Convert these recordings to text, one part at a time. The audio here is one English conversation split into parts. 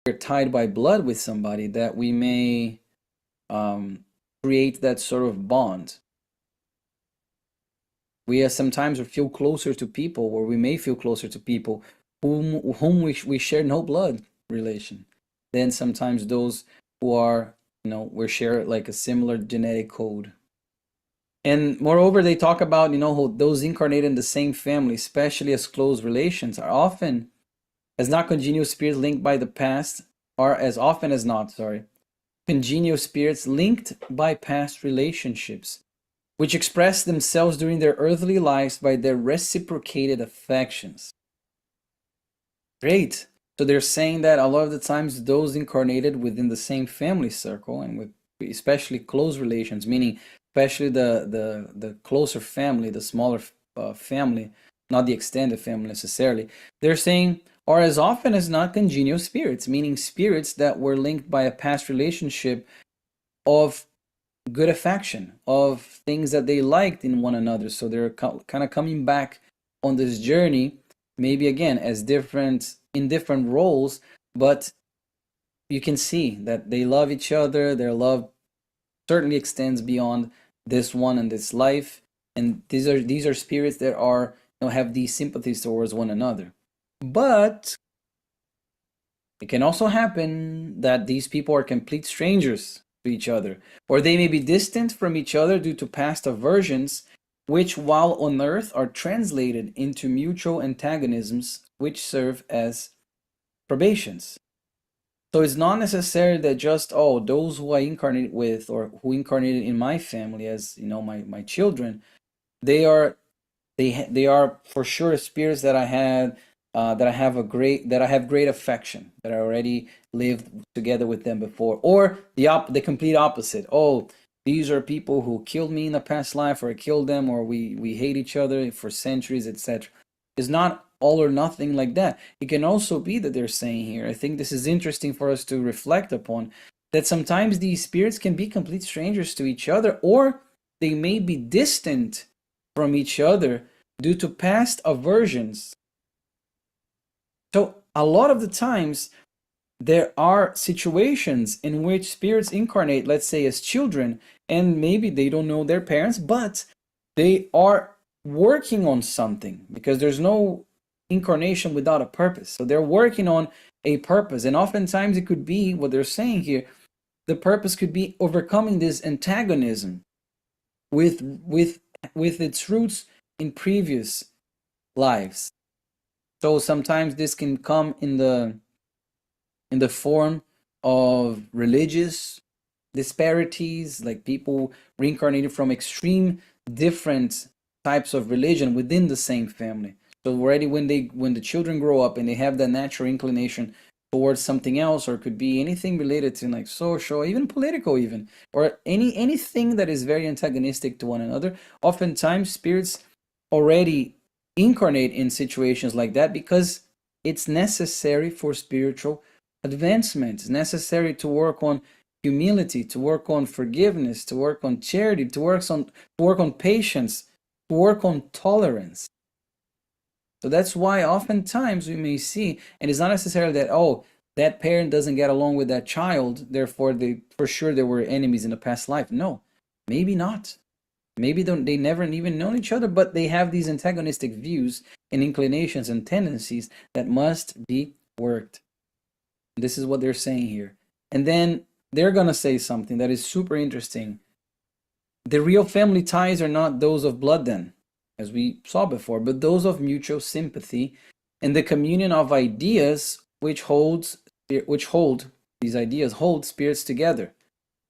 we're tied by blood with somebody, that we may create that sort of bond. We sometimes feel closer to people, or we may feel closer to people whom we share no blood relation, than sometimes those who are, we share like a similar genetic code. And moreover, they talk about, those incarnated in the same family, especially as close relations, are often as not congenial spirits linked by the past, are as often as not, congenial spirits linked by past relationships, which express themselves during their earthly lives by their reciprocated affections. Great. So they're saying that a lot of the times those incarnated within the same family circle, and with especially close relations, meaning especially the closer family, the smaller family, not the extended family necessarily, they're saying are as often as not congenial spirits, meaning spirits that were linked by a past relationship of good affection, of things that they liked in one another. So they're kind of coming back on this journey, maybe again as in different roles, but you can see that they love each other. Their love certainly extends beyond this one and this life, and these are spirits that are, have these sympathies towards one another. But it can also happen that these people are complete strangers to each other, or they may be distant from each other due to past aversions, which while on earth are translated into mutual antagonisms, which serve as probations. So it's not necessary that just, those who I incarnate with, or who incarnated in my family as, my children, they are for sure spirits that I had, that I have great affection, that I already lived together with them before, or the complete opposite. These are people who killed me in a past life, or I killed them, or we hate each other for centuries, etc. It's not all or nothing like that. It can also be that they're saying here, I think this is interesting for us to reflect upon, that sometimes these spirits can be complete strangers to each other, or they may be distant from each other due to past aversions. So a lot of the times there are situations in which spirits incarnate, let's say as children, and maybe they don't know their parents, but they are working on something, because there's no incarnation without a purpose. So they're working on a purpose, and oftentimes it could be what they're saying here. The purpose could be overcoming this antagonism with its roots in previous lives. So sometimes this can come in the form of religious disparities, like people reincarnated from extreme different types of religion within the same family. So already when the children grow up and they have that natural inclination towards something else, or it could be anything related to like social, even political, even, or anything that is very antagonistic to one another, oftentimes spirits already incarnate in situations like that, because it's necessary for spiritual advancement. It's necessary to work on humility, to work on forgiveness, to work on charity, to work on patience, to work on tolerance. So that's why oftentimes we may see, and it's not necessarily that, that parent doesn't get along with that child, therefore for sure they were enemies in the past life. No, maybe not. Maybe they never even known each other, but they have these antagonistic views and inclinations and tendencies that must be worked. This is what they're saying here. And then they're going to say something that is super interesting. The real family ties are not those of blood then, as we saw before, but those of mutual sympathy and the communion of ideas which hold these ideas hold spirits together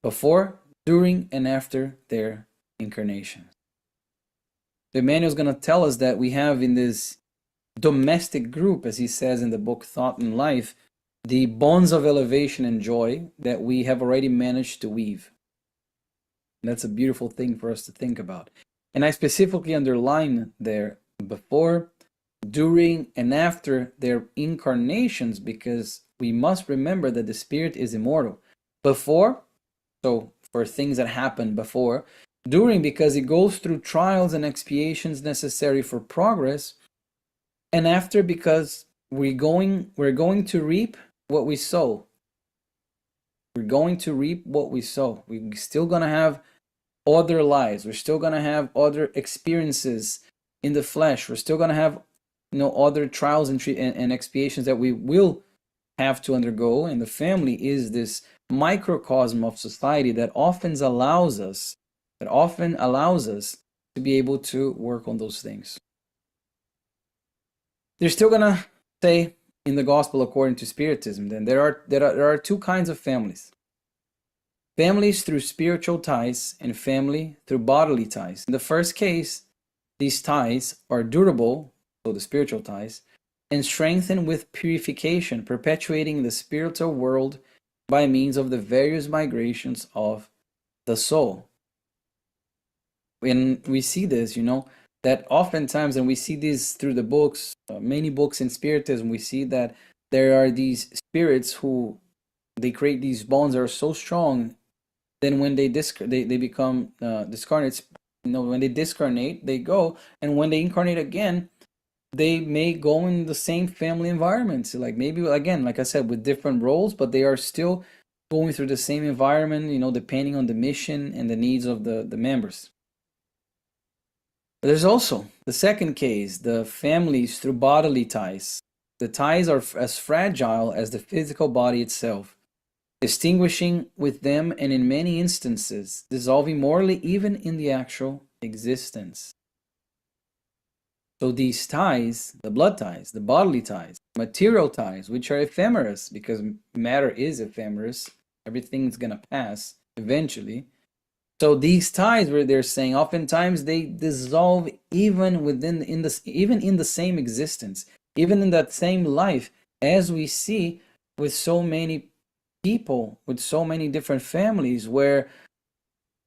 before, during, and after their incarnation. The manual is going to tell us that we have in this domestic group, as he says in the book Thought and Life, the bonds of elevation and joy that we have already managed to weave. And that's a beautiful thing for us to think about. And I specifically underline there before, during, and after their incarnations, because we must remember that the spirit is immortal. Before, so for things that happened before. During, because it goes through trials and expiations necessary for progress. And after, because we're going to reap what we sow. We're going to reap what we sow. We're still going to have other lives. We're still going to have other experiences in the flesh. We're still going to have, other trials and expiations that we will have to undergo. And the family is this microcosm of society that often allows us to be able to work on those things. They're still going to say in the gospel according to Spiritism, then there are two kinds of families. Families through spiritual ties and family through bodily ties. In the first case, these ties are durable, so the spiritual ties, and strengthened with purification, perpetuating the spiritual world by means of the various migrations of the soul. When we see this, that oftentimes, and we see this through the books, many books in Spiritism, we see that there are these spirits who they create these bonds that are so strong. Then when they become discarnates, when they discarnate, they go, and when they incarnate again, they may go in the same family environment. So like maybe again, like I said, with different roles, but they are still going through the same environment, depending on the mission and the needs of the members. But there's also the second case, the families through bodily ties. The ties are as fragile as the physical body itself, distinguishing with them and in many instances dissolving morally even in the actual existence. So these ties, the blood ties, the bodily ties, material ties, which are ephemeris, because matter is ephemeris, everything's going to pass eventually. So these ties, where they're saying, oftentimes they dissolve even in the same existence, even in that same life, as we see with so many people, with so many different families, where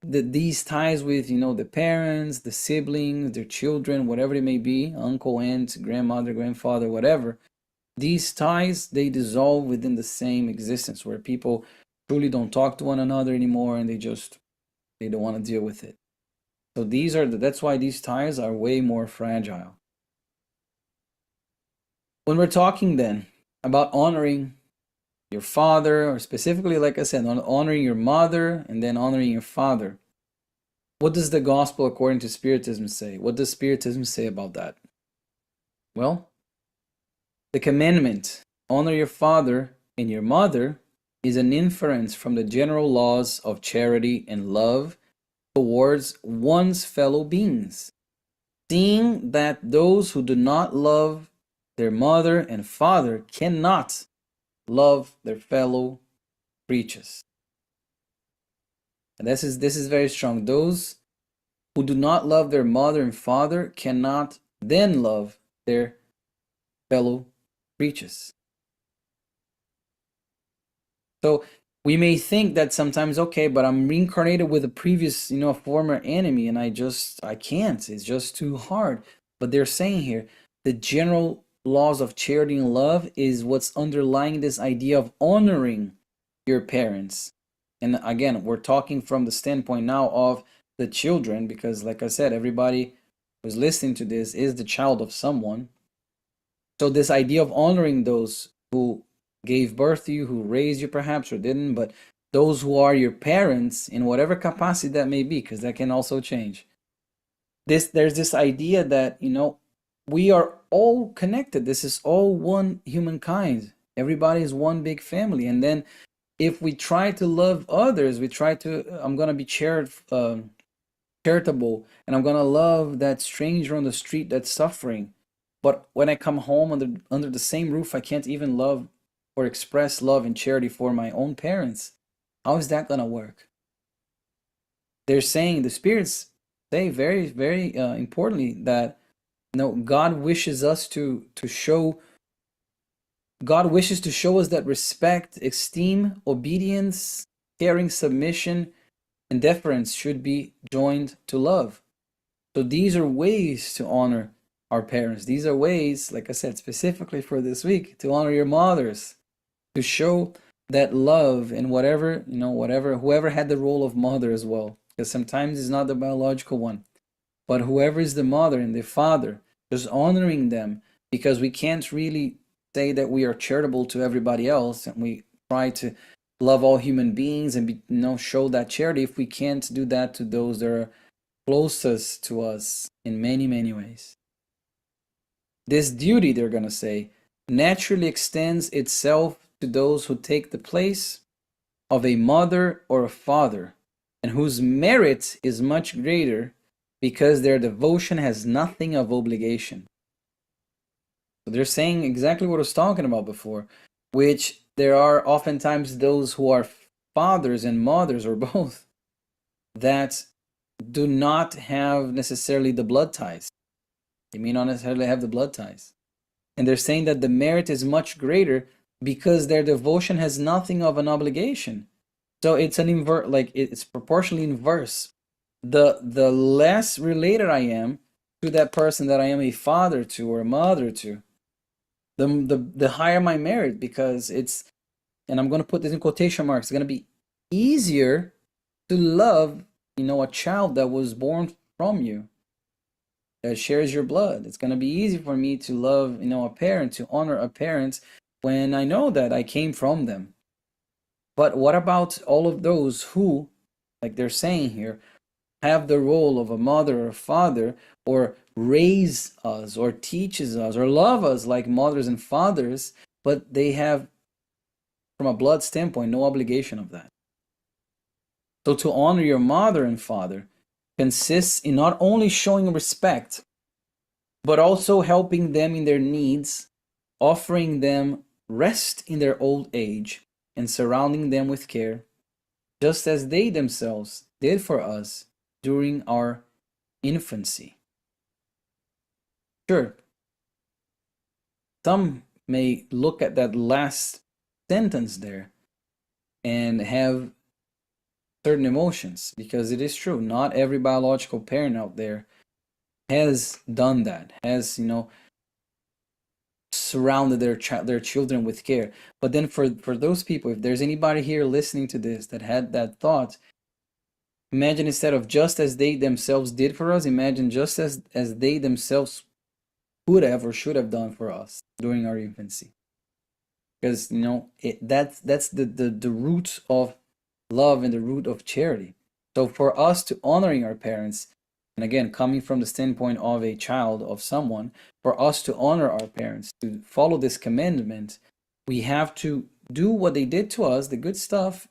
these ties with the parents, the siblings, their children, whatever it may be, uncle, aunt, grandmother, grandfather, whatever, these ties, they dissolve within the same existence, where people truly don't talk to one another anymore, and they don't want to deal with it. So that's why these ties are way more fragile. When we're talking then about honoring your father, or specifically, like I said, honoring your mother and then honoring your father, what does the gospel according to Spiritism say? What does Spiritism say about that? Well, the commandment, honor your father and your mother, is an inference from the general laws of charity and love towards one's fellow beings, seeing that those who do not love their mother and father cannot love their fellow creatures. And this is very strong. Those who do not love their mother and father cannot then love their fellow creatures. So we may think that sometimes, okay, but I'm reincarnated with a previous, former enemy, and I can't. It's just too hard. But they're saying here, the general laws of charity and love is what's underlying this idea of honoring your parents. And again, we're talking from the standpoint now of the children, because like I said, everybody who's listening to this is the child of someone. So this idea of honoring those who gave birth to you, who raised you perhaps or didn't, but those who are your parents in whatever capacity that may be, because that can also change. There's this idea that, we are all connected. This is all one humankind. Everybody is one big family. And then if we try to love others, I'm going to be charitable, and I'm going to love that stranger on the street that's suffering. But when I come home under the same roof, I can't even love or express love and charity for my own parents. How is that going to work? They're saying, the spirits say very, very importantly, that God wishes to show us that respect, esteem, obedience, caring, submission, and deference should be joined to love. So these are ways to honor our parents. These are ways, like I said, specifically for this week, to honor your mothers, to show that love and whoever had the role of mother as well, because sometimes it's not the biological one, but whoever is the mother and the father, just honoring them, because we can't really say that we are charitable to everybody else and we try to love all human beings and show that charity if we can't do that to those that are closest to us in many, many ways? This duty, they're going to say, naturally extends itself to those who take the place of a mother or a father, and whose merit is much greater because their devotion has nothing of obligation. So they're saying exactly what I was talking about before, which there are oftentimes those who are fathers and mothers or both that do not have necessarily the blood ties. They may not necessarily have the blood ties. And they're saying that the merit is much greater because their devotion has nothing of an obligation. So it's it's proportionally inverse. The less related I am to that person that I am a father to or a mother to, the higher my merit, because it's, and I'm going to put this in quotation marks, it's going to be easier to love, a child that was born from you, that shares your blood. It's going to be easy for me to love, a parent, to honor a parent when I know that I came from them. But what about all of those who, like they're saying here, have the role of a mother or father, or raise us or teaches us or love us like mothers and fathers, but they have, from a blood standpoint, no obligation of that. So to honor your mother and father consists in not only showing respect, but also helping them in their needs, offering them rest in their old age, and surrounding them with care, just as they themselves did for us during our infancy. Sure, some may look at that last sentence there and have certain emotions, because it is true, not every biological parent out there has done that, has, surrounded their children with care. But then for those people, if there's anybody here listening to this that had that thought, imagine, instead of just as they themselves did for us, imagine just as they themselves could have or should have done for us during our infancy. Because that's the root of love and the root of charity. So for us to honoring our parents, and again, coming from the standpoint of a child of someone, for us to honor our parents, to follow this commandment, we have to do what they did to us, the good stuff,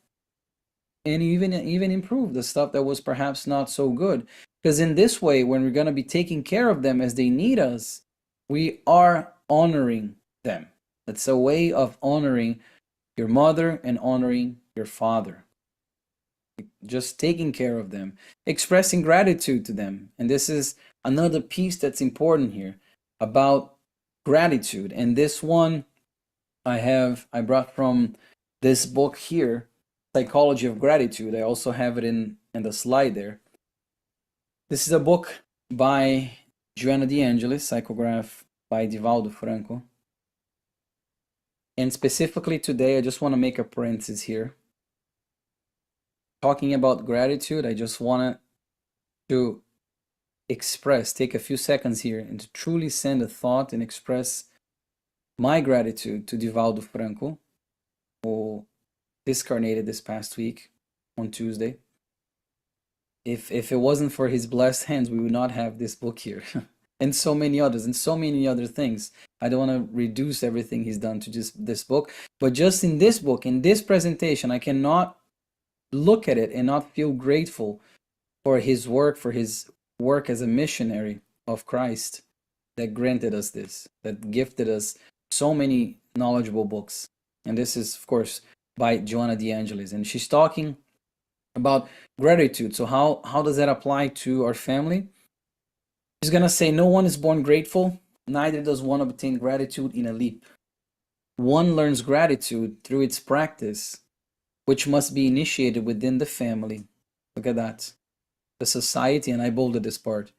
and even improve the stuff that was perhaps not so good. Because in this way, when we're going to be taking care of them as they need us, we are honoring them. That's a way of honoring your mother and honoring your father. Just taking care of them, expressing gratitude to them. And this is another piece that's important here about gratitude. And this one I brought from this book here, Psychology of Gratitude. I also have it in the slide there. This is a book by Joanna De Angelis, psychograph by Divaldo Franco. And specifically today, I just want to make a parenthesis here. Talking about gratitude, I just want to take a few seconds here and to truly send a thought and express my gratitude to Divaldo Franco, who discarnated this past week on Tuesday. If it wasn't for his blessed hands, we would not have this book here. And so many others, and so many other things. I don't want to reduce everything he's done to just this book. But just in this book, in this presentation, I cannot look at it and not feel grateful for his work as a missionary of Christ that granted us this, that gifted us so many knowledgeable books. And this is, of course, by Joanna De Angelis. And she's talking about gratitude. So how does that apply to our family? She's going to say, no one is born grateful, neither does one obtain gratitude in a leap. One learns gratitude through its practice, which must be initiated within the family. Look at that. The society, and I bolded this part,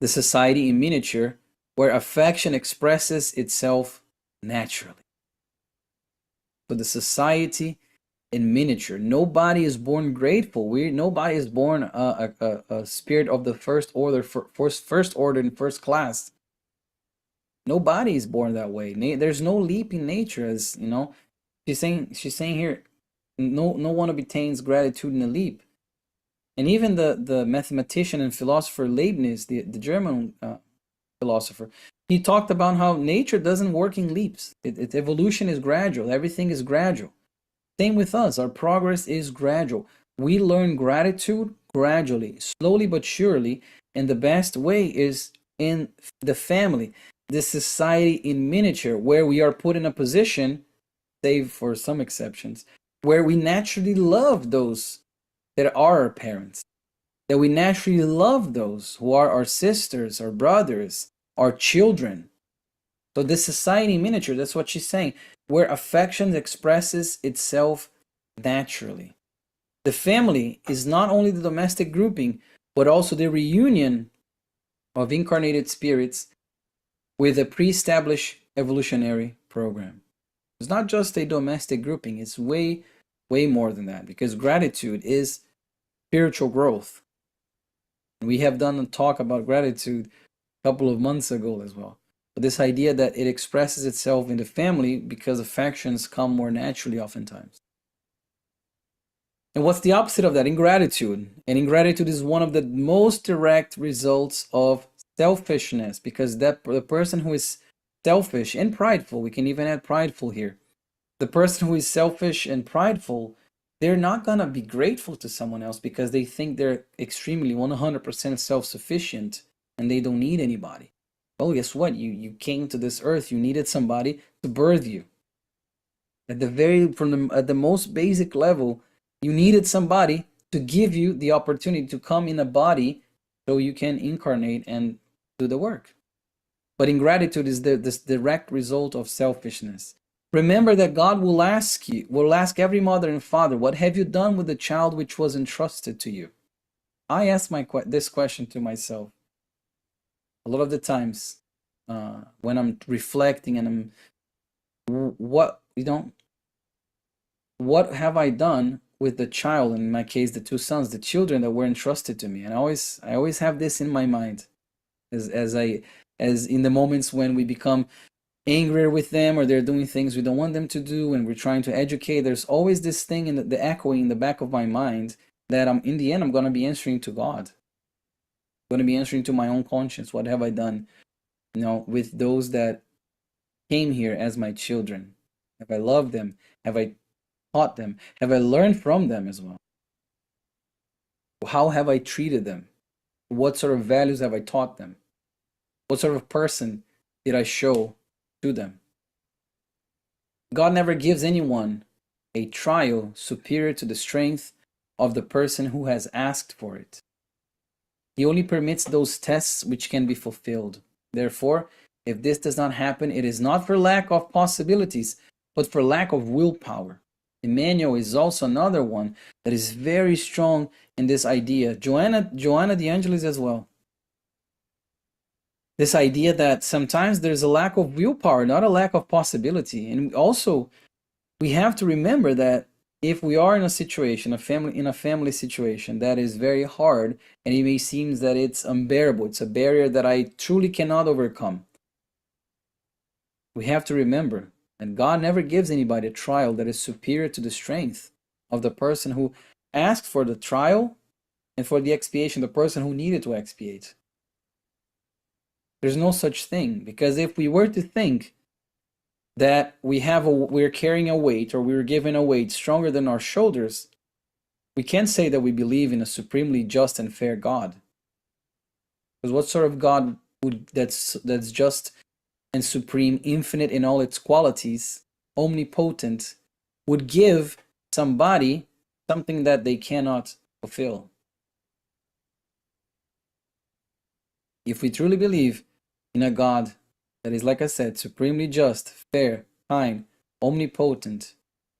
the society in miniature, where affection expresses itself naturally. So the society in miniature. Nobody is born grateful. Nobody is born a spirit of the first order and first class. Nobody is born that way. There's no leap in nature, as you know. She's saying here, no one obtains gratitude in a leap. And even the mathematician and philosopher Leibniz, the German philosopher, he talked about how nature doesn't work in leaps. Evolution is gradual. Everything is gradual. Same with us. Our progress is gradual. We learn gratitude gradually, slowly but surely, and the best way is in the family, the society in miniature, where we are put in a position, save for some exceptions, where we naturally love those that are our parents, that we naturally love those who are our sisters, our brothers, our children. So this society in miniature, that's what she's saying, where affection expresses itself naturally. The family is not only the domestic grouping, but also the reunion of incarnated spirits with a pre-established evolutionary program. It's not just a domestic grouping, it's way, way more than that, because gratitude is spiritual growth. We have done a talk about gratitude a couple of months ago as well. But this idea that it expresses itself in the family because affections come more naturally oftentimes. And what's the opposite of that? Ingratitude. And ingratitude is one of the most direct results of selfishness, because the person who is selfish and prideful, we can even add prideful here. The person who is selfish and prideful, they're not going to be grateful to someone else because they think they're extremely 100% self-sufficient and they don't need anybody. Well, guess what? You came to this earth, you needed somebody to birth you. At the most basic level, you needed somebody to give you the opportunity to come in a body so you can incarnate and do the work. But ingratitude is this direct result of selfishness. Remember that God will ask every mother and father, what have you done with the child which was entrusted to you? I ask this question to myself a lot of the times when I'm reflecting and what have I done with the child, in my case the two sons, the children that were entrusted to me? And I always have this in my mind as in the moments when we become angrier with them or they're doing things we don't want them to do and we're trying to educate. There's always this thing in the echoing in the back of my mind that in the end I'm going to be answering to God. I'm going to be answering to my own conscience. What have I done, with those that came here as my children? Have I loved them? Have I taught them? Have I learned from them as well? How have I treated them? What sort of values have I taught them? What sort of person did I show to them? God never gives anyone a trial superior to the strength of the person who has asked for it. He only permits those tests which can be fulfilled. Therefore, if this does not happen, it is not for lack of possibilities, but for lack of willpower. Emmanuel is also another one that is very strong in this idea. Joanna de Angelis as well. This idea that sometimes there's a lack of willpower, not a lack of possibility. And also, we have to remember that if we are in a situation, in a family situation that is very hard, and it may seem that it's unbearable, it's a barrier that I truly cannot overcome, we have to remember that God never gives anybody a trial that is superior to the strength of the person who asked for the trial and for the expiation, the person who needed to expiate. There's no such thing, because if we were to think that we're carrying a weight or we're given a weight stronger than our shoulders, we can't say that we believe in a supremely just and fair God. Because what sort of God that's just and supreme, infinite in all its qualities, omnipotent, would give somebody something that they cannot fulfill? If we truly believe in a God that is, like I said, supremely just, fair, kind, omnipotent,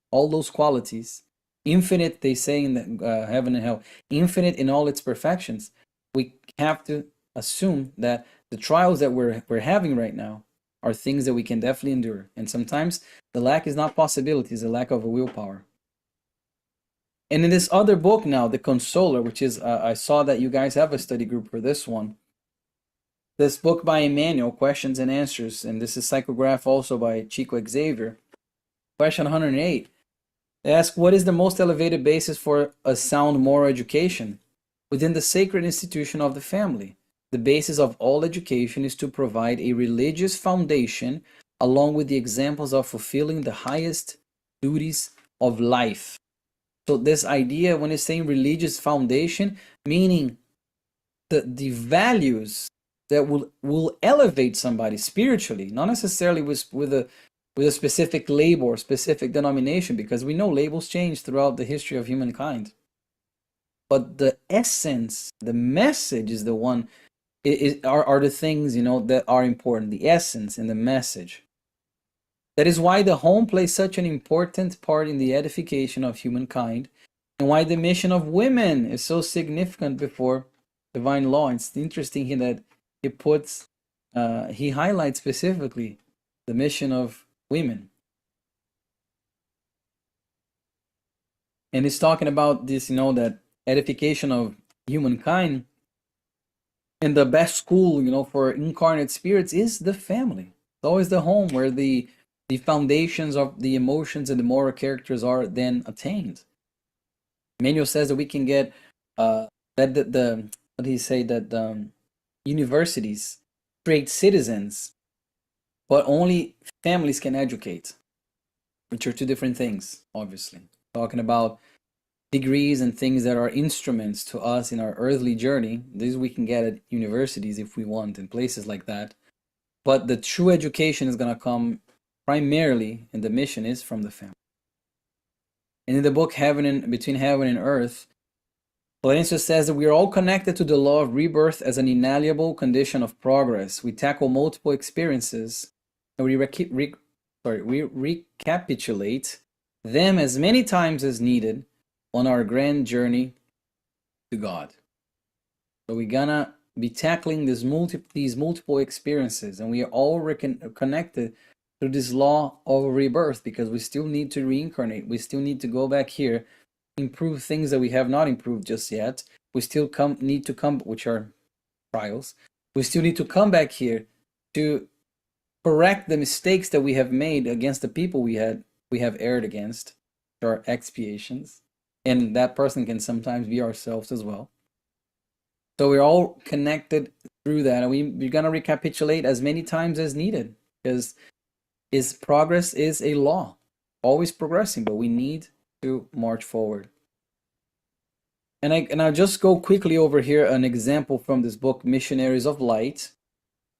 all those qualities, infinite, they say in the, heaven and hell, infinite in all its perfections, we have to assume that the trials that we're having right now are things that we can definitely endure. And sometimes the lack is not possibility, it's a lack of a willpower. And in this other book now, The Consoler, which is, I saw that you guys have a study group for this one. this book by Emmanuel, Questions and Answers, and this is psychograph also by Chico Xavier. Question 108. They ask, what is the most elevated basis for a sound moral education? Within the sacred institution of the family, the basis of all education is to provide a religious foundation along with the examples of fulfilling the highest duties of life. So this idea, when it's saying religious foundation, meaning the values that will elevate somebody spiritually, not necessarily with a specific label or specific denomination, because we know labels change throughout the history of humankind. But the essence, the message is the one, are the things, that are important, the essence and the message. That is why the home plays such an important part in the edification of humankind, and why the mission of women is so significant before divine law. It's interesting here that he highlights specifically the mission of women. And it's talking about this, that edification of humankind, and the best school, for incarnate spirits is the family. It's always the home where the foundations of the emotions and the moral characters are then attained. Emmanuel says that we can get universities create citizens, but only families can educate, which are two different things, obviously. Talking about degrees and things that are instruments to us in our earthly journey, these we can get at universities if we want, in places like that. But the true education is going to come primarily, and the mission is from the family. And in the book Between Heaven and Earth, Florencio says that we are all connected to the law of rebirth as an inalienable condition of progress. We tackle multiple experiences, and we recapitulate them as many times as needed on our grand journey to God. So we're gonna be tackling these multiple experiences, and we are all connected through this law of rebirth, because we still need to reincarnate. We still need to go back here, improve things that we have not improved just yet. We still need to come, which are trials. We still need to come back here to correct the mistakes that we have made against the people we have erred against, which are expiations. And that person can sometimes be ourselves as well. So we're all connected through that, and we're going to recapitulate as many times as needed, because progress is a law, always progressing, but we need to march forward. And I'll just go quickly over here an example from this book, Missionaries of Light,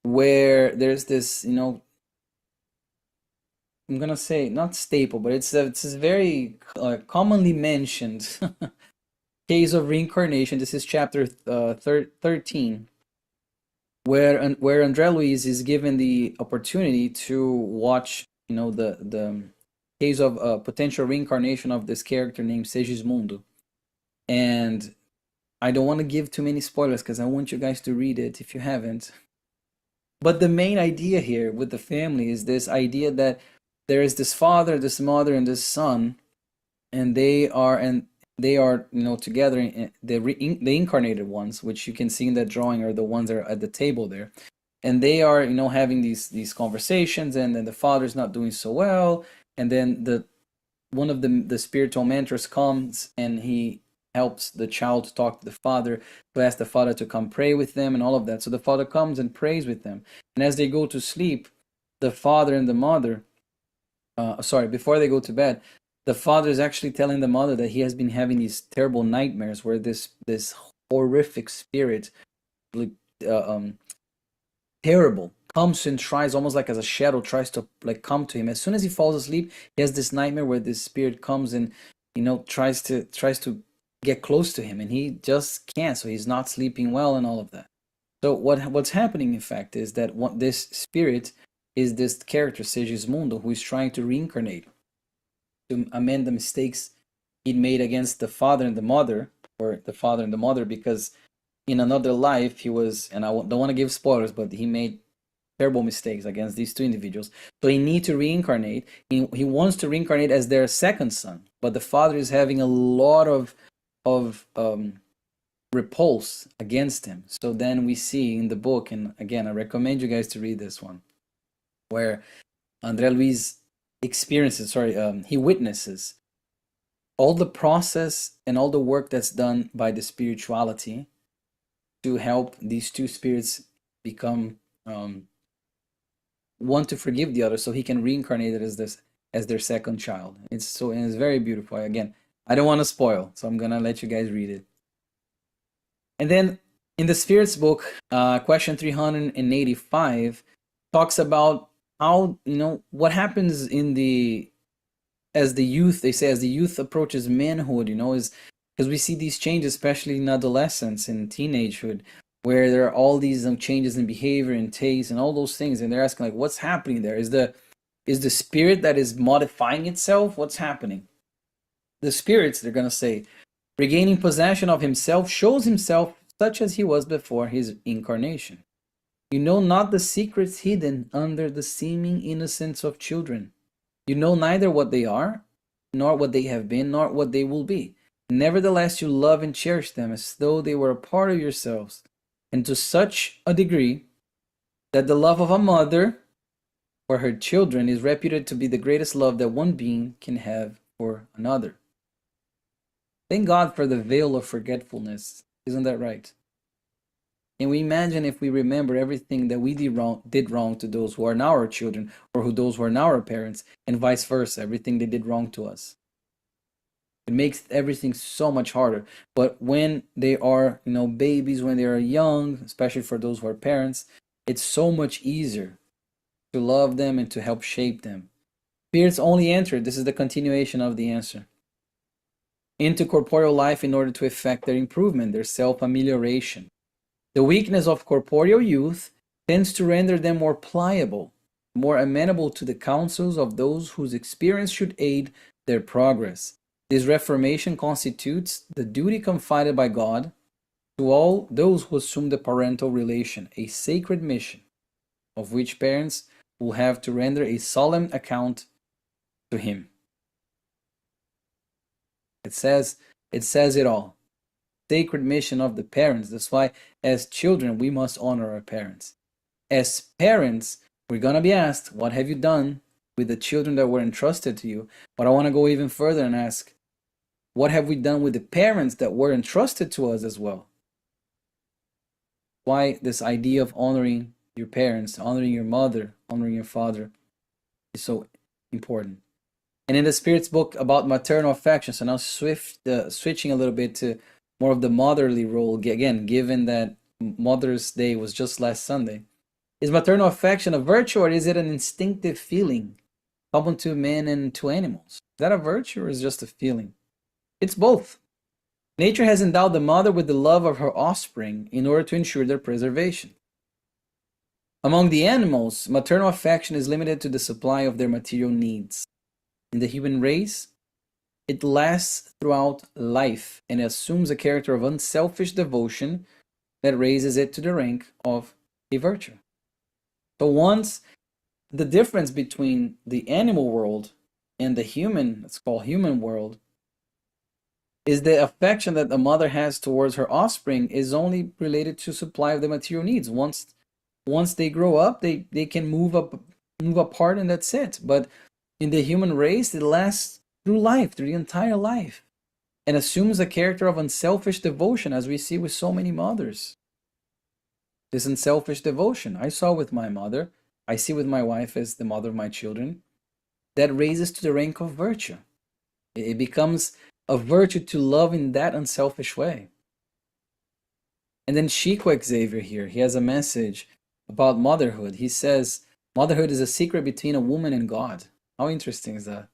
where there's this, I'm gonna say not staple, but it's a very commonly mentioned case of reincarnation. This is chapter 13, where André Luiz is given the opportunity to watch, the case of potential reincarnation of this character named Segismundo. And I don't want to give too many spoilers because I want you guys to read it if you haven't. But the main idea here with the family is this idea that there is this father, this mother, and this son, and they are together. The incarnated ones, which you can see in that drawing, are the ones that are at the table there, and they are having these conversations, and then the father's not doing so well, and then one of the spiritual mentors comes and he helps the child to talk to the father, to ask the father to come pray with them and all of that. So the father comes and prays with them, and as they go to sleep, the father and the mother, before they go to bed, the father is actually telling the mother that he has been having these terrible nightmares where this horrific spirit, terrible, comes and tries, almost like as a shadow, tries to come to him. As soon as he falls asleep, he has this nightmare where this spirit comes and tries to get close to him, and he just can't. So he's not sleeping well and all of that. So what's happening, in fact, is that this spirit is this character Segismundo, who is trying to reincarnate, to amend the mistakes he made against the father and the mother, because in another life he was, and I don't want to give spoilers, but he made terrible mistakes against these two individuals. So he needs to reincarnate. He wants to reincarnate as their second son, but the father is having a lot of repulse against him. So then we see in the book, and again, I recommend you guys to read this one, where André Luiz he witnesses all the process and all the work that's done by the spirituality to help these two spirits become one to forgive the other, so he can reincarnate it as their second child. It's very beautiful. Again, I don't want to spoil, so I'm gonna let you guys read it. And then in the Spirits book, question 385 talks about how, what happens as the youth, they say, as the youth approaches manhood, is because we see these changes, especially in adolescence and teenagehood, where there are all these changes in behavior and taste and all those things. And they're asking, like, what's happening there? Is the spirit that is modifying itself? What's happening? The spirits, they're going to say, regaining possession of himself, shows himself such as he was before his incarnation. You know not the secrets hidden under the seeming innocence of children. You know neither what they are, nor what they have been, nor what they will be. Nevertheless, you love and cherish them as though they were a part of yourselves, and to such a degree that the love of a mother for her children is reputed to be the greatest love that one being can have for another. Thank God for the veil of forgetfulness. Isn't that right? And we imagine if we remember everything that we did wrong to those who are now our children, or those who are now our parents, and vice versa, everything they did wrong to us. It makes everything so much harder. But when they are, babies, when they are young, especially for those who are parents, it's so much easier to love them and to help shape them. Spirits only enter, this is the continuation of the answer, into corporeal life in order to effect their improvement, their self-amelioration. The weakness of corporeal youth tends to render them more pliable, more amenable to the counsels of those whose experience should aid their progress. This reformation constitutes the duty confided by God to all those who assume the parental relation, a sacred mission, of which parents will have to render a solemn account to him. It says it all. Sacred mission of the parents. That's why as children we must honor our parents. As parents, we're going to be asked, what have you done with the children that were entrusted to you? But I want to go even further and ask, what have we done with the parents that were entrusted to us as well? Why this idea of honoring your parents, honoring your mother, honoring your father is so important. And in the Spirit's book about maternal affection, so now switching a little bit to more of the motherly role, again, given that Mother's Day was just last Sunday. Is maternal affection a virtue, or is it an instinctive feeling common to men and to animals? Is that a virtue, or is it just a feeling? It's both. Nature has endowed the mother with the love of her offspring in order to ensure their preservation. Among the animals, maternal affection is limited to the supply of their material needs. In the human race, it lasts throughout life and assumes a character of unselfish devotion that raises it to the rank of a virtue. So once the difference between the animal world and the human, let's call human world, is the affection that the mother has towards her offspring is only related to supply of the material needs. Once they grow up, they can move apart, and that's it. But in the human race, it lasts through life, through the entire life, and assumes a character of unselfish devotion, as we see with so many mothers. This unselfish devotion I saw with my mother, I see with my wife as the mother of my children, that raises to the rank of virtue. It becomes a virtue to love in that unselfish way. And then Chico Xavier here, he has a message about motherhood. He says, motherhood is a secret between a woman and God. How interesting is that?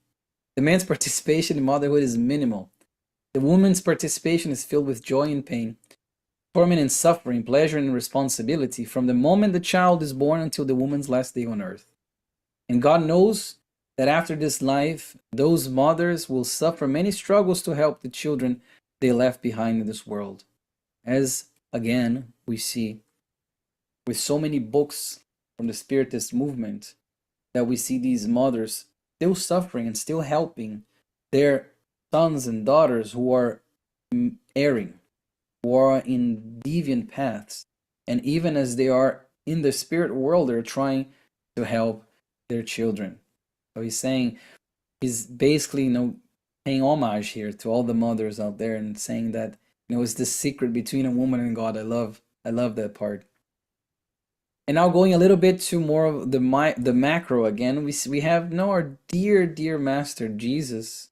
The man's participation in motherhood is minimal. The woman's participation is filled with joy and pain, torment and suffering, pleasure and responsibility, from the moment the child is born until the woman's last day on earth. And God knows that after this life, those mothers will suffer many struggles to help the children they left behind in this world. As, again, we see with so many books from the Spiritist movement, that we see these mothers still suffering and still helping their sons and daughters who are erring, who are in deviant paths. And even as they are in the spirit world, they're trying to help their children. So he's saying, he's basically, paying homage here to all the mothers out there and saying that, it's the secret between a woman and God. I love that part. And now going a little bit to more of the macro again, we have our dear master Jesus,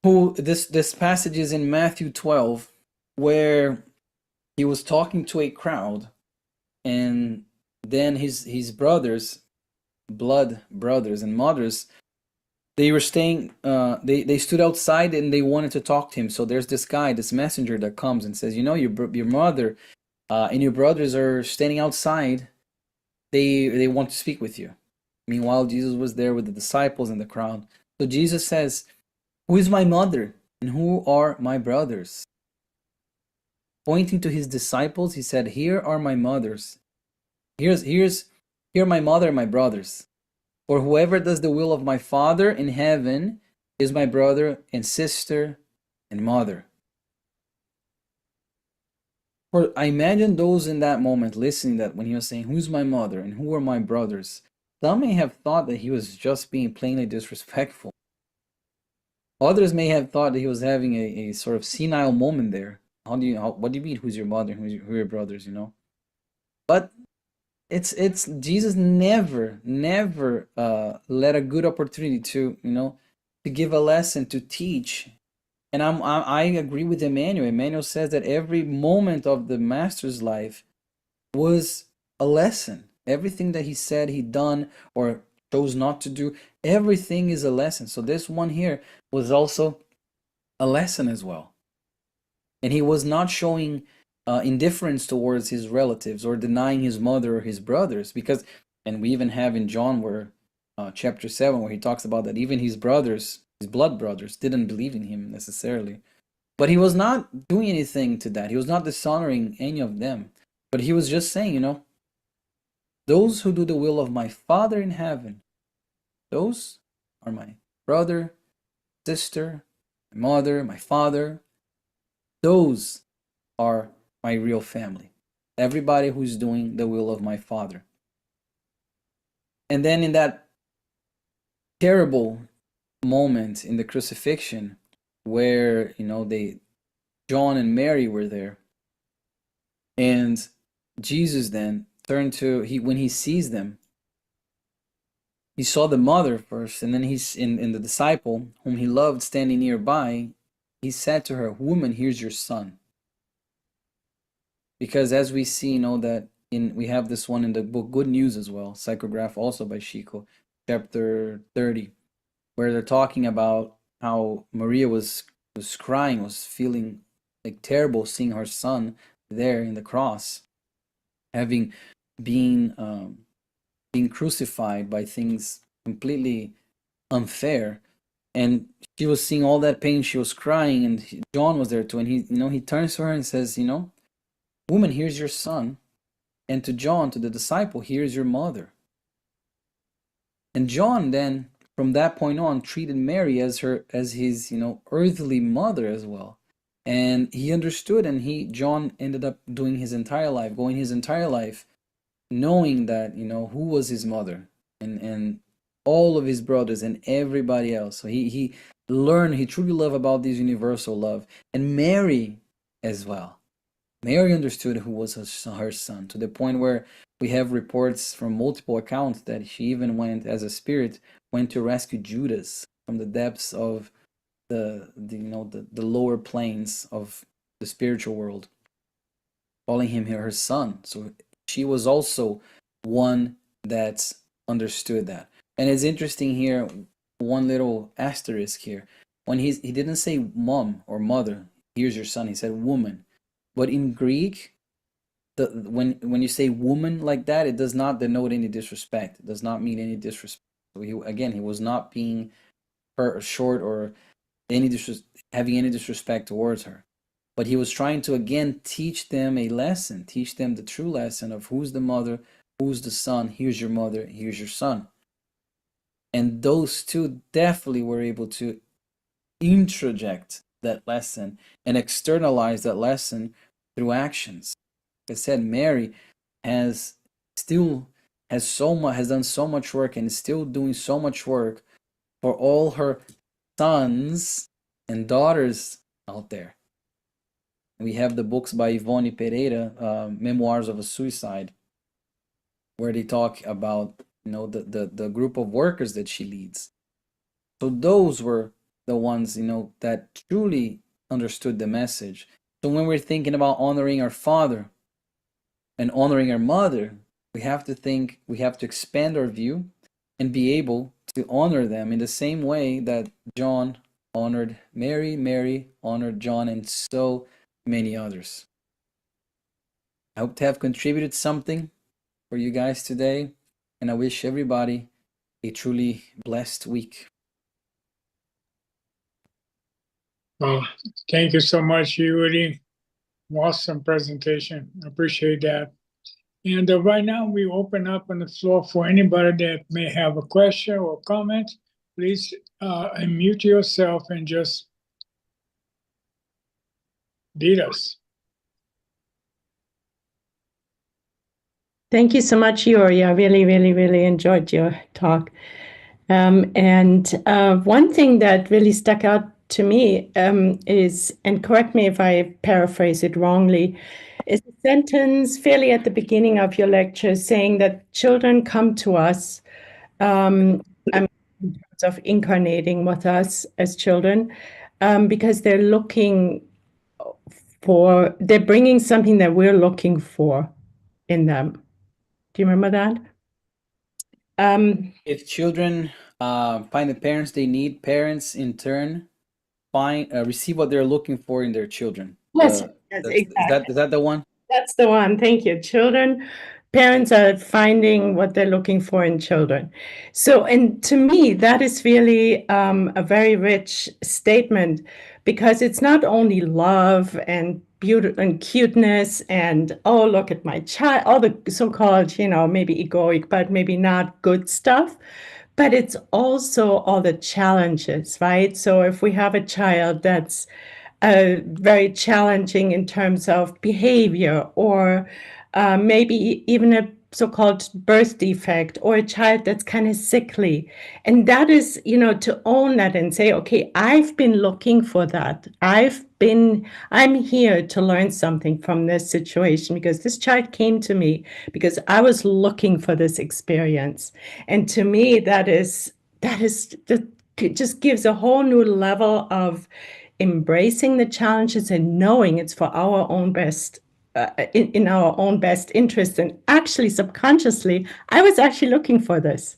who this passage is in Matthew 12, where he was talking to a crowd, and then his brothers, blood brothers and mothers, they were staying. They stood outside and they wanted to talk to him. So there's this guy, this messenger that comes and says, your mother and your brothers are standing outside. They want to speak with you. Meanwhile, Jesus was there with the disciples and the crowd. So Jesus says, "Who is my mother and who are my brothers?" Pointing to his disciples, he said, "Here are my mothers. Here are my mother and my brothers. For whoever does the will of my Father in heaven is my brother and sister and mother." For I imagine those in that moment listening, that when he was saying, "Who's my mother and who are my brothers?" some may have thought that he was just being plainly disrespectful. Others may have thought that he was having a sort of senile moment there. What do you mean, who's your mother and who are your brothers, But it's Jesus never let a good opportunity to to give a lesson, to teach. And I agree with Emmanuel. Emmanuel says that every moment of the master's life was a lesson. Everything that he said, he done or chose not to do, everything is a lesson. So this one here was also a lesson as well. And he was not showing indifference towards his relatives or denying his mother or his brothers, because, and we even have in John where chapter 7 where he talks about that even his brothers, his blood brothers, didn't believe in him necessarily. But he was not doing anything to that. He was not dishonoring any of them. But he was just saying, those who do the will of my Father in heaven, those are my brother, sister, my mother, my father. Those are my real family. Everybody who's doing the will of my Father. And then in that terrible moment in the crucifixion where, John and Mary were there, and Jesus then turned to, when he sees them, he saw the mother first, and then he's in the disciple whom he loved standing nearby. He said to her, "Woman, here's your son." Because as we see, that we have this one in the book Good News as well, psychograph also by Chico, chapter 30, where they're talking about how Maria was crying, was feeling like terrible seeing her son there in the cross, having been being crucified by things completely unfair, and she was seeing all that pain. She was crying, and John was there too. And he turns to her and says, "Woman, here's your son," and to John, to the disciple, "Here's your mother." And John then, from that point on, treated Mary as his earthly mother as well. And he understood, and John ended up going his entire life knowing that who was his mother, and all of his brothers and everybody else. So he learned, he truly loved about this universal love. And Mary as well. Mary understood who was her son, to the point where we have reports from multiple accounts that she even went as a spirit, went to rescue Judas from the depths of the lower planes of the spiritual world, calling him her son. So she was also one that understood that. And it's interesting here, one little asterisk here. When he didn't say mom or mother, "Here's your son," he said woman. But in Greek, when you say woman like that, it does not denote any disrespect. It does not mean any disrespect. So he was not being short or having any disrespect towards her. But he was trying to again teach them a lesson, teach them the true lesson of who's the mother, who's the son. Here's your mother, here's your son. And those two definitely were able to introject that lesson and externalize that lesson through actions. Like I said, Mary has still has done so much work and is still doing so much work for all her sons and daughters out there. We have the books by Ivone Pereira, Memoirs of a Suicide, where they talk about the group of workers that she leads. So those were the ones that truly understood the message. So when we're thinking about honoring our father and honoring our mother, we have to expand our view and be able to honor them in the same way that John honored Mary, Mary honored John, and so many others. I hope to have contributed something for you guys today, and I wish everybody a truly blessed week. Well, thank you so much, Yuri. Awesome presentation. I appreciate that. And right now we open up on the floor for anybody that may have a question or comment. Please unmute yourself and just lead us. Thank you so much, Yuri. I really, really, really enjoyed your talk. And one thing that really stuck out to me is, and correct me if I paraphrase it wrongly, is a sentence fairly at the beginning of your lecture saying that children come to us in terms of incarnating with us as children because they're bringing something that we're looking for in them. Do you remember that? If children find the parents they need, parents in turn receive what they're looking for in their children. Yes, exactly. Is that the one? That's the one. Thank you. Parents are finding what they're looking for in children. So, and to me, that is really a very rich statement, because it's not only love and beauty and cuteness and, oh, look at my child, all the so-called, maybe egoic, but maybe not good stuff. But it's also all the challenges, right? So if we have a child that's very challenging in terms of behavior, or maybe even a so-called birth defect, or a child that's kind of sickly. And that is, to own that and say, okay, I've been looking for that. I'm here to learn something from this situation, because this child came to me because I was looking for this experience. And to me, that just gives a whole new level of embracing the challenges and knowing it's for our own best, in our own best interest. And actually, subconsciously, I was actually looking for this.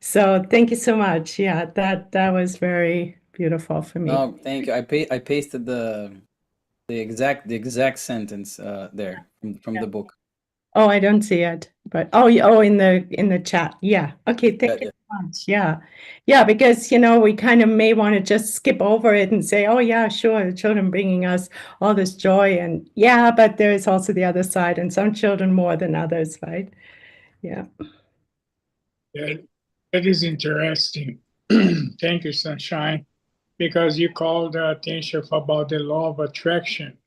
So thank you so much. Yeah, that was very beautiful for me. No, thank you. I pasted the exact sentence there from the book. Oh, I don't see it, but in the chat. Yeah. Okay. Thank you so much. Yeah. Yeah. Because, we kind of may want to just skip over it and say, oh yeah, sure, the children bringing us all this joy, and yeah, but there is also the other side, and some children more than others, right? Yeah. That is interesting. Thank you, Sunshine, because you called attention about the law of attraction,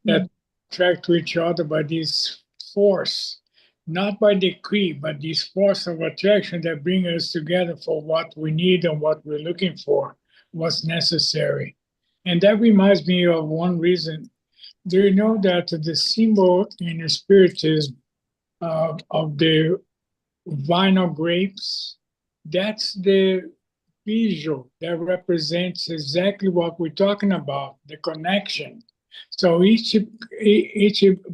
that attract to each other by this force, not by decree, but this force of attraction that brings us together for what we need and what we're looking for, what's necessary. And that reminds me of one reason. Do you know that the symbol in Spiritism of the vinyl grapes, that's the visual that represents exactly what we're talking about, the connection. So each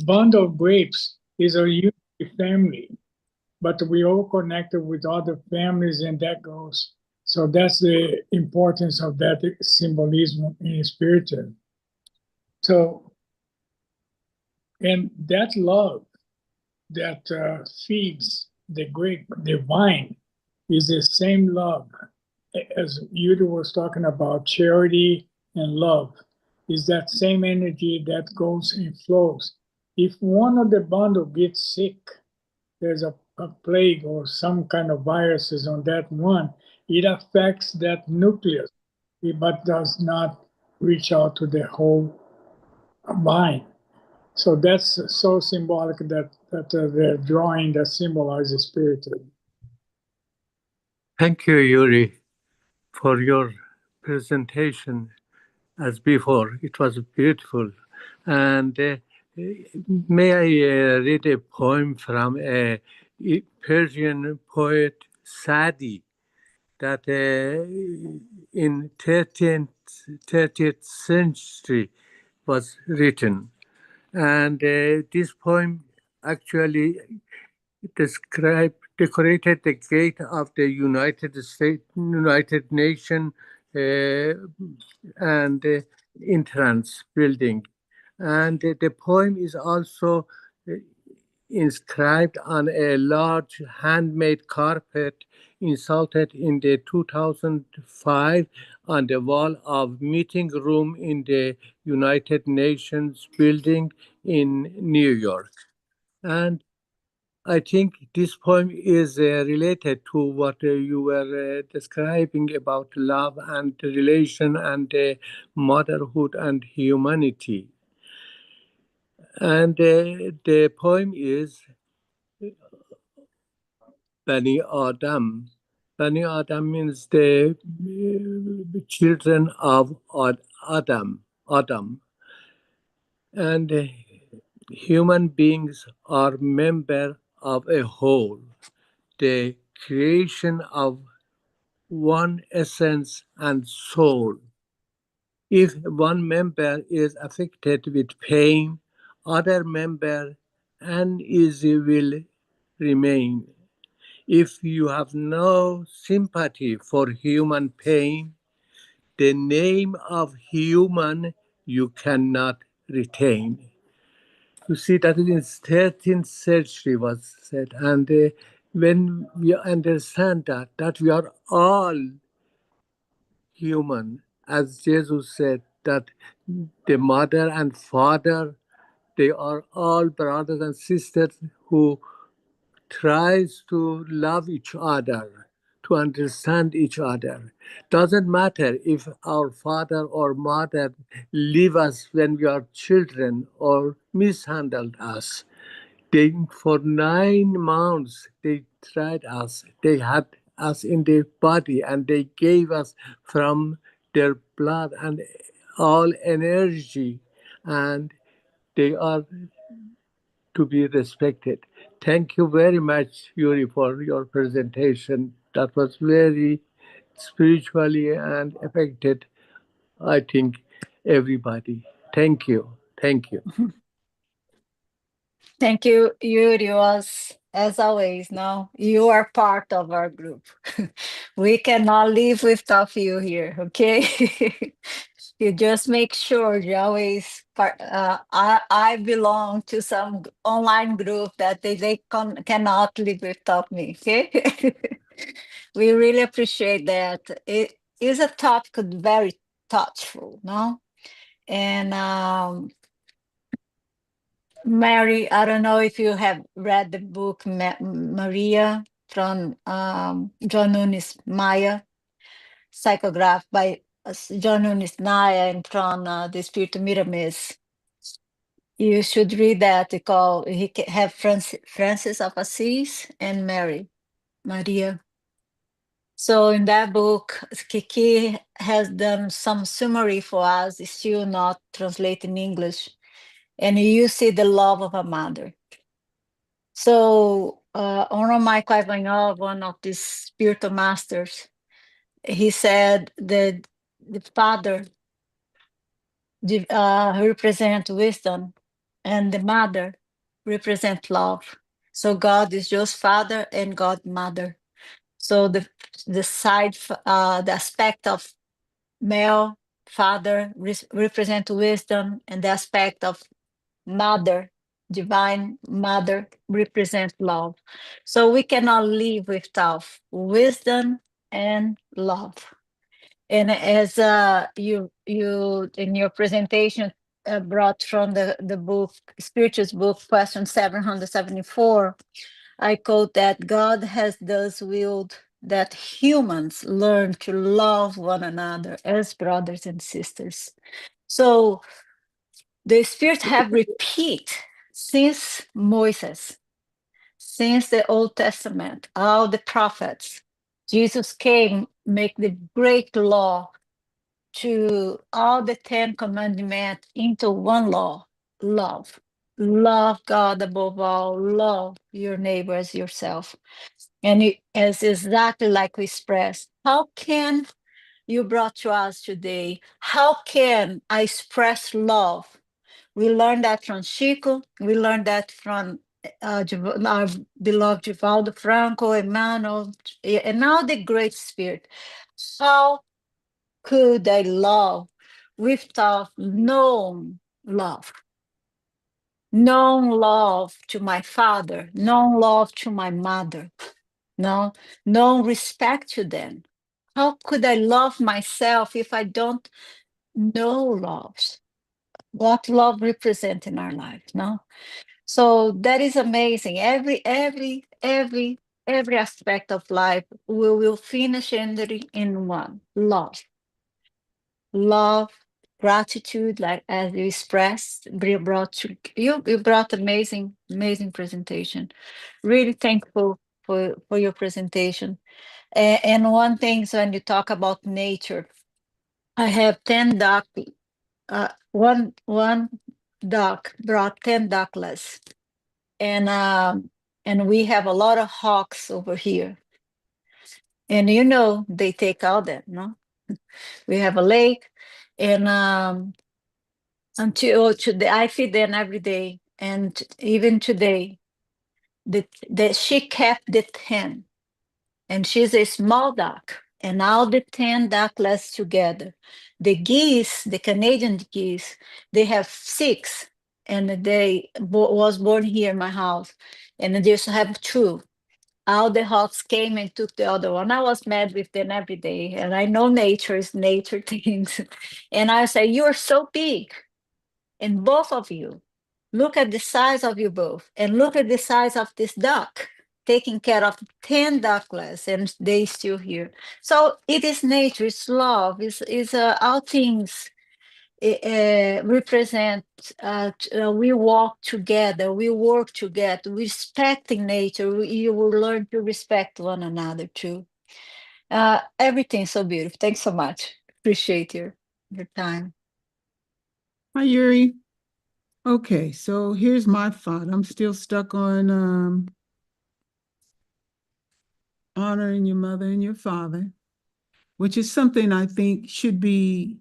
bundle of grapes is a unique family, but we all connected with other families, and that goes. So that's the importance of that symbolism in Spiritism. So, and that love that feeds the grape, the vine, is the same love as Yuri was talking about, charity and love, is that same energy that goes and flows. If one of the bundle gets sick, there's a plague or some kind of viruses on that one, it affects that nucleus, but does not reach out to the whole mind. So that's so symbolic that the drawing that symbolizes spirit. Thank you, Yuri, for your presentation as before. It was beautiful. And may I read a poem from a Persian poet, Sadi, that in 30th century was written. And this poem actually decorated the gate of the United Nations and entrance building. And the poem is also inscribed on a large handmade carpet installed in the 2005 on the wall of meeting room in the United Nations building in New York. And I think this poem is related to what you were describing about love and relation and motherhood and humanity. And the poem is Bani Adam. Bani Adam means the children of Adam. And human beings are members of a whole, the creation of one essence and soul. If one member is affected with pain, other member uneasy will remain. If you have no sympathy for human pain, the name of human you cannot retain. You see, that in 13th century was said, and when we understand that we are all human, as Jesus said, that the mother and father, they are all brothers and sisters who tries to love each other, to understand each other. Doesn't matter if our father or mother leave us when we are children or mishandled us. They, for 9 months, they tried us. They had us in their body and they gave us from their blood and all energy, and they are to be respected. Thank you very much, Yuri, for your presentation. That was very spiritually and affected, I think, everybody. Thank you. Thank you. Thank you, Yuri. As always, now you are part of our group. We cannot live without you here, okay? You just make sure you always I belong to some online group that they cannot live without me, okay? We really appreciate that. It is a topic very touchful, no? And Mary, I don't know if you have read the book Maria from John Nunes Maya, psychographed by John Nunes Maya and from the Spirit Miramis. You should read that. He have Francis of Assisi and Maria. So in that book, Kiki has done some summary for us, still not translated in English. And you see the love of a mother. So Honor Michael Ivanov, one of these spiritual masters, he said that the father represents wisdom and the mother represents love. So God is just father and God mother. So the aspect of male father represent wisdom, and the aspect of mother, divine mother, represent love. So we cannot live without wisdom and love. And as you in your presentation brought from the book, Spiritual's book, question 774, I quote that God has thus willed that humans learn to love one another as brothers and sisters. So the Spirit have repeat since Moses, since the Old Testament, all the prophets. Jesus came, make the great law to all the 10 commandments into one law: love. Love God above all, love your neighbor as yourself. And as exactly like we expressed, how can you brought to us today? How can I express love? We learned that from Chico. We learned that from our beloved Givaldo Franco, Emmanuel, and now the Great Spirit. How could I love without known love? Known love to my father, known love to my mother, no respect to them. How could I love myself if I don't know love? What love represents in our life, no? So that is amazing. Every aspect of life we will finish in one: love, gratitude, like as you expressed, you brought amazing presentation. Really thankful for your presentation. And one thing, so when you talk about nature, I have 10 duck. One duck brought 10 ducklets, and we have a lot of hawks over here. And they take out them, no? We have a lake, and until today I feed them every day, and even today, she kept the 10, and she's a small duck, and all the 10 ducklets together. The geese, the Canadian geese, they have 6, and they was born here in my house, and they just have 2. All the hawks came and took the other one. I was mad with them every day, and I know nature is nature things. And I say, "You're so big, and both of you, look at the size of you both, and look at the size of this duck, taking care of 10 ducklets, and they still here." So it is nature, it's love, is all things represent. We walk together, we work together, respecting nature. You will learn to respect one another too. Everything's so beautiful. Thanks so much. Appreciate your time. Hi, Yuri. Okay, so here's my thought. I'm still stuck on honoring your mother and your father, which is something I think should be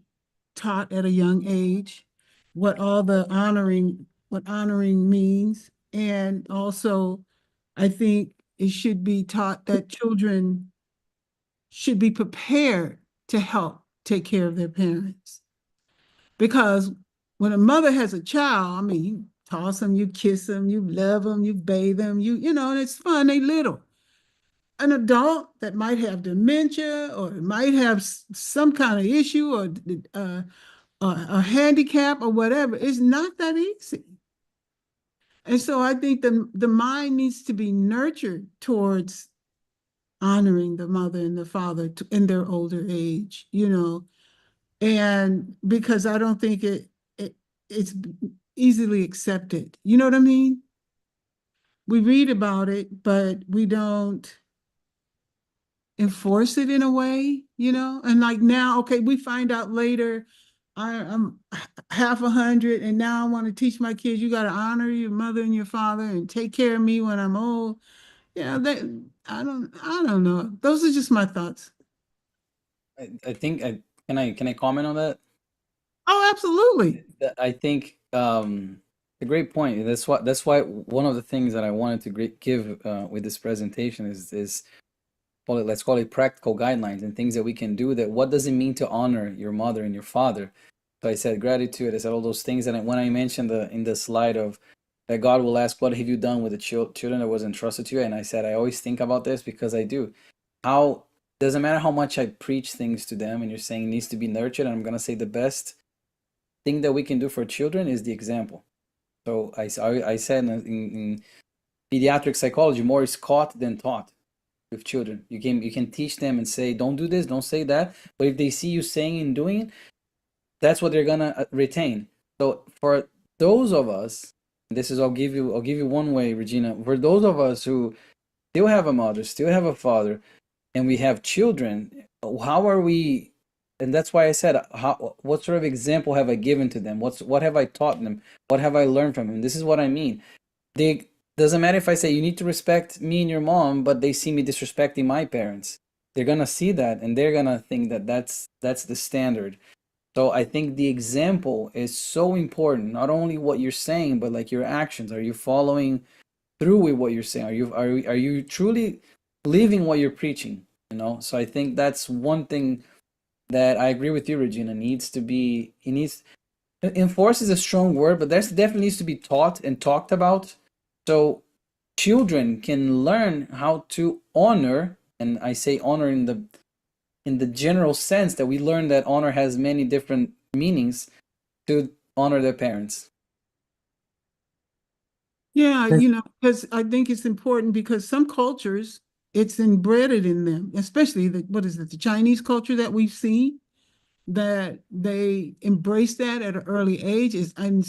taught at a young age, what honoring means. And also, I think it should be taught that children should be prepared to help take care of their parents. Because when a mother has a child, I mean, you toss them, you kiss them, you love them, you bathe them, and it's fun, they little. An adult that might have dementia or might have some kind of issue or a handicap or whatever, it's not that easy. And so I think the mind needs to be nurtured towards honoring the mother and the father in their older age, and because I don't think it's easily accepted. You know what I mean? We read about it, but we don't enforce it in a way, and like now, okay, we find out later I'm half 100 and now I want to teach my kids, you got to honor your mother and your father and take care of me when I'm old. I don't know. Those are just my thoughts. I think can I comment on that? Oh, absolutely. I think a great point. That's why one of the things that I wanted to give with this presentation is let's call it practical guidelines and things that we can do. That what does it mean to honor your mother and your father? So I said gratitude. I said all those things, and when I mentioned in the slide of that God will ask, "What have you done with the children that was entrusted to you?" And I said I always think about this because I do. How doesn't matter how much I preach things to them, and you're saying it needs to be nurtured. And I'm gonna say the best thing that we can do for children is the example. So I said in pediatric psychology, more is caught than taught. with children. You can teach them and say, don't do this, don't say that. But if they see you saying and doing it, that's what they're gonna retain. So for those of us, this is I'll give you one way, Regina. For those of us who still have a mother, still have a father, and we have children, how are we? And that's why I said, what sort of example have I given to them? What have I taught them? What have I learned from them? This is what I mean. They doesn't matter if I say you need to respect me and your mom, but they see me disrespecting my parents. They're gonna see that, and they're gonna think that that's the standard. So I think the example is so important. Not only what you're saying, but like your actions. Are you following through with what you're saying? Are you truly living what you're preaching? You know. So I think that's one thing that I agree with you, Regina. Needs to be. It needs. Enforce is a strong word, but there's definitely needs to be taught and talked about, so children can learn how to honor. And I say honor in the general sense that we learn that honor has many different meanings, to honor their parents. Yeah, because I think it's important because some cultures, it's embedded in them, especially the Chinese culture that we've seen, that they embrace that at an early age, and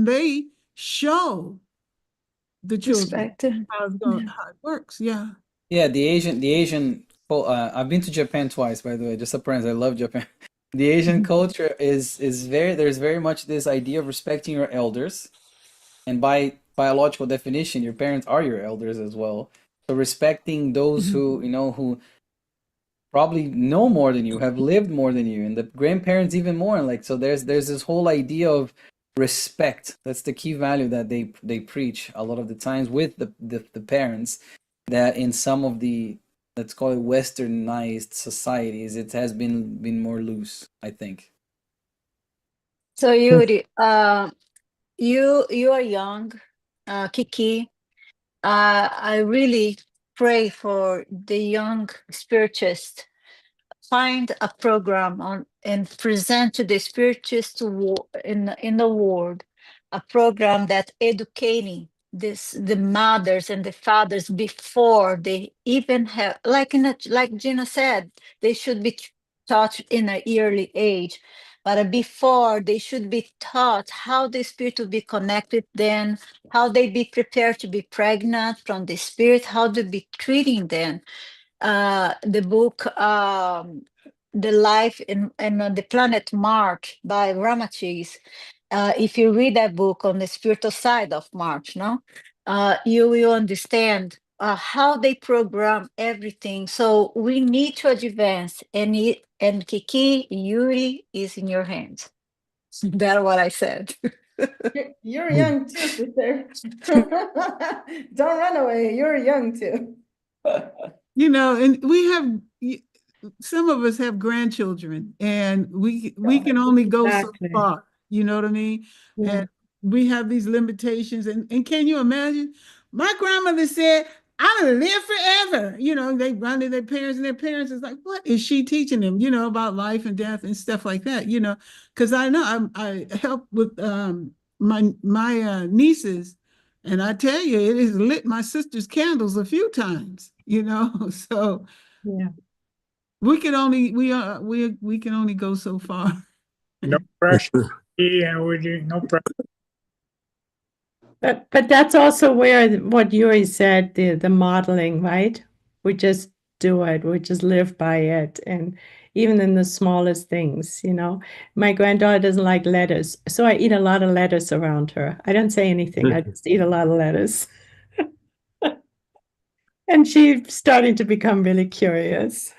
they show the children Respect. how it works. Yeah. Yeah, the Asian. I've been to Japan twice, by the way. Just a parenthesis. I love Japan. The Asian culture is very. There's very much this idea of respecting your elders, and by biological definition, your parents are your elders as well. So respecting those who who probably know more than you, have lived more than you, and the grandparents even more. And like, so there's this whole idea of respect. That's the key value that they preach a lot of the times with the parents, that in some of the, let's call it, westernized societies, it has been more loose, I think. So Yuri, you are young, Kiki. I really pray for the young spiritists. Find a program on and present to the spiritists in the world a program that educating the mothers and the fathers before they even have, like Gina said, they should be taught in an early age, but before they should be taught how the spirit will be connected then, how they be prepared to be pregnant from the spirit, how to be treating them. The book The Life in on the Planet Mars by Ramachis. If you read that book on the spiritual side of Mars, no, you will understand how they program everything. So we need to advance, and Kiki, Yuri is in your hands. That's what I said. You're young too, sister. Don't run away. You're young too. And some of us have grandchildren, and we can only go so Exactly. far. You know what I mean? Yeah. And we have these limitations. And can you imagine? My grandmother said, "I'm gonna live forever." They run to their parents, and their parents is like, "What is she teaching them? About life and death and stuff like that." Because I know I help with my nieces. And I tell you, it has lit my sister's candles a few times, so Yeah. we can only go so far. No pressure. Yeah, we do no pressure. But that's also where what Yuri said, the modeling, right? We just do it, we just live by it. And even in the smallest things, my granddaughter doesn't like lettuce, so I eat a lot of lettuce around her. I don't say anything, I just eat a lot of lettuce. And she's starting to become really curious.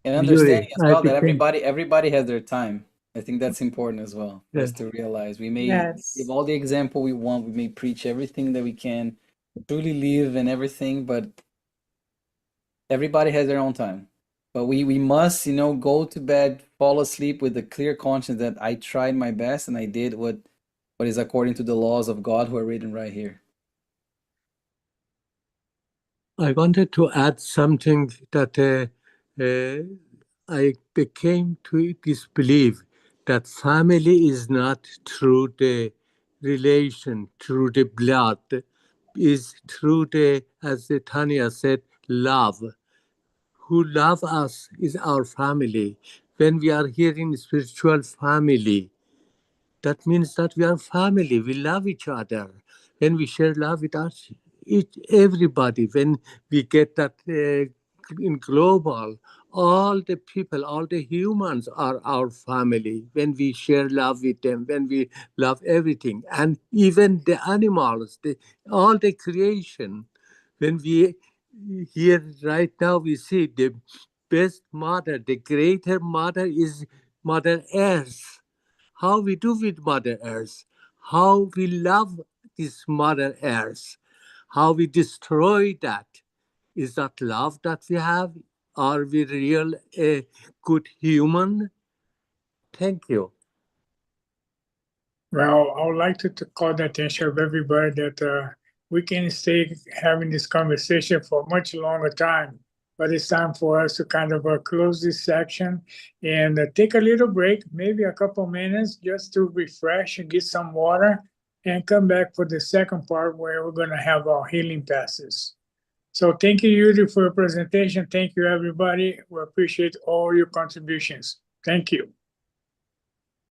And understanding Yuri, as I well that became everybody has their time. I think that's important as well for us yeah. to realize. We may Yes. give all the example we want, we may preach everything that we can, truly live and everything, but everybody has their own time. But we must, go to bed, fall asleep with a clear conscience that I tried my best and I did what is according to the laws of God who are written right here. I wanted to add something that I became to disbelieve that family is not through the relation, through the blood, is through the, as the Tanya said, love. Who love us is our family. When we are here in spiritual family, that means that we are family. We love each other. When we share love with us, everybody, when we get that in global, all the people, all the humans are our family. When we share love with them, when we love everything, and even the animals, all the creation, when we here right now we see the best mother, the greater mother is Mother Earth. How we do with Mother Earth, how we love this Mother Earth, how we destroy that. Is that love that we have? Are we real a good human? Thank you. Well, I would like to call the attention of everybody that we can stay having this conversation for a much longer time, but it's time for us to kind of close this section and take a little break, maybe a couple minutes, just to refresh and get some water, and come back for the second part where we're going to have our healing passes. So thank you, Yuri, for your presentation. Thank you, everybody. We appreciate all your contributions. Thank you.